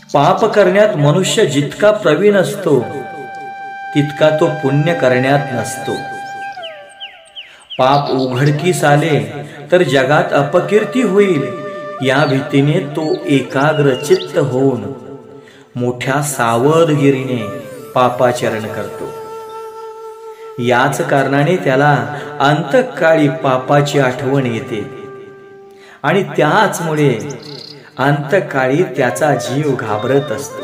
पाप करण्यात मनुष्य जितका प्रवीण असतो तितका तो पुण्य करण्यात नसतो. पाप उघडकीस आले तर जगात अपकीर्ती होईल या भीतीने तो एकाग्र चित्त होऊन मोठ्या सावधगिरीने पापाचरण करतो. याच कारणाने त्याला अंतकाळी पापाची आठवण येते आणि त्याचमुळे अंतकाळी त्याचा जीव घाबरत असतो.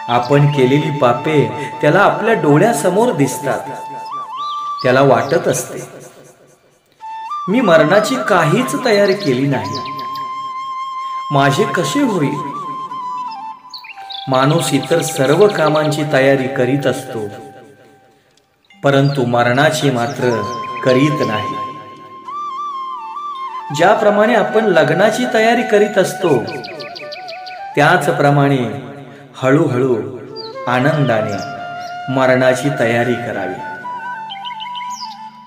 आपण केलेली पापे त्याला आपल्या डोळ्यासमोर दिसतात. त्याला वाटत असते, मी मरणाची काहीच तयारी केली नाही, माझे कसे होईल. माणूस इतर सर्व कामांची तयारी करीत असतो, परंतु मरणाची मात्र करीत नाही. ज्याप्रमाणे आपण लग्नाची तयारी करीत असतो त्याचप्रमाणे हळूहळू आनंदाने मरणाची तयारी करावी.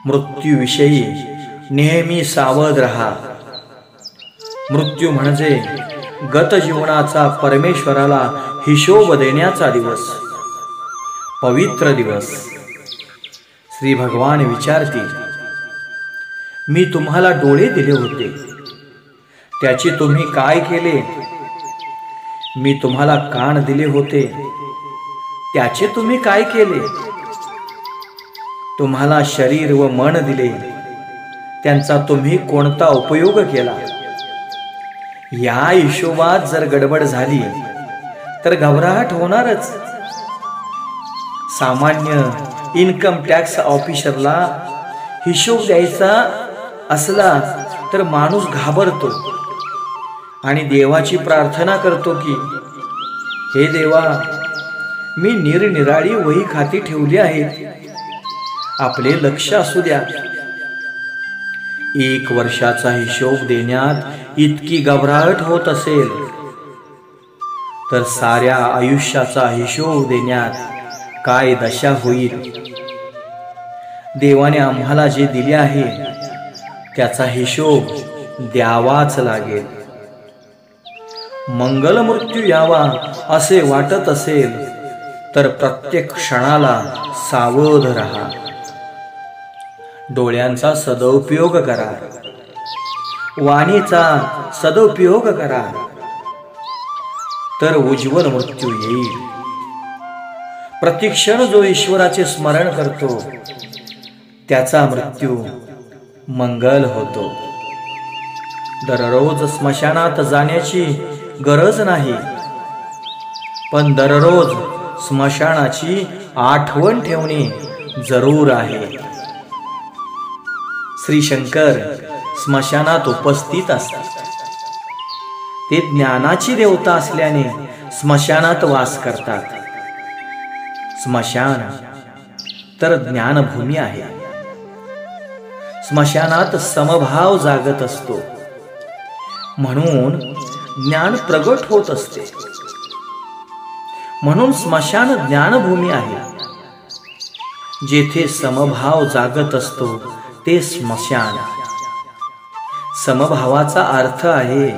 मृत्यूविषयी नेहमी सावध रहा. मृत्यू म्हणजे गत जीवनाचा परमेश्वराला हिशोब देण्याचा दिवस, पवित्र दिवस. श्री भगवान विचारतील, मी तुम्हाला डोळे दिले होते, त्याचे तुम्ही काय केले. मी तुम्हाला कान दिले होते, त्याचे तुम्ही काय केले. तुम्हाला शरीर व मन दिले, त्यांचा तुम्ही कोणता उपयोग केला. या हिशोबात जर गडबड झाली तर घबराहट होणारच. सामान्य इन्कम टॅक्स ऑफिसरला हिशोब द्यायचा असला तर माणूस घाबरतो आणि देवाची प्रार्थना करतो की, हे देवा, मी निरनिराळी वही खाती ठेवली आहेत, आपले लक्ष असू द्या. 1 वर्षाचा हिशोब देण्यात इतकी घबराहट होत असेल तर साऱ्या आयुष्याचा हिशोब देण्यात काय दशा होईल. देवाने आम्हाला जे दिले आहे त्याचा हिशोब द्यावाच लागेल. मंगल मृत्यू यावा असे वाटत असेल तर प्रत्येक क्षणाला सावध रहा. डोळ्यांचा सदुपयोग करा, वाणीचा सदुपयोग करा, तर उज्ज्वल मृत्यू येईल. प्रतिक्षण जो ईश्वराचे स्मरण करतो त्याचा मृत्यू मंगल होतो. दररोज स्मशानात जाण्याची गरज नाही, पण दररोज स्मशानाची आठवण ठेवणे जरूर आहे. श्री शंकर स्मशानात उपस्थित असतात. ते ज्ञानाची देवता असल्याने स्मशानात वास करतात. स्मशान तर ज्ञानभूमी आहे. स्मशानात समभाव जागत असतो, म्हणून ज्ञान प्रगट होत असते. म्हणून स्मशान ज्ञानभूमी आहे. जेथे समभाव जागत असतो ते स्मशान. समभावाचा अर्थ आहे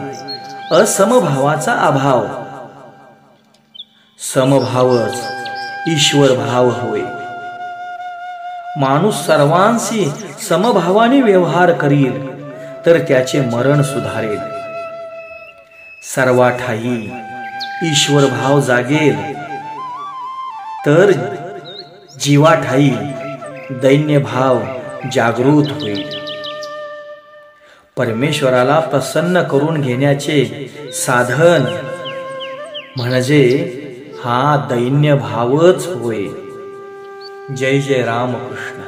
असमभावाचा अभाव. समभावच ईश्वर भाव होय. माणूस सर्वांशी समभावाने व्यवहार करील तर त्याचे मरण सुधारेल. सर्वाठाई ईश्वर भाव जागेल तर जीवाठाई दैन्य भाव जागृत होईल. परमेश्वराला प्रसन्न करून घेण्याचे साधन म्हणजे हा दैन्य भावच होय. जय जय रामकृष्ण.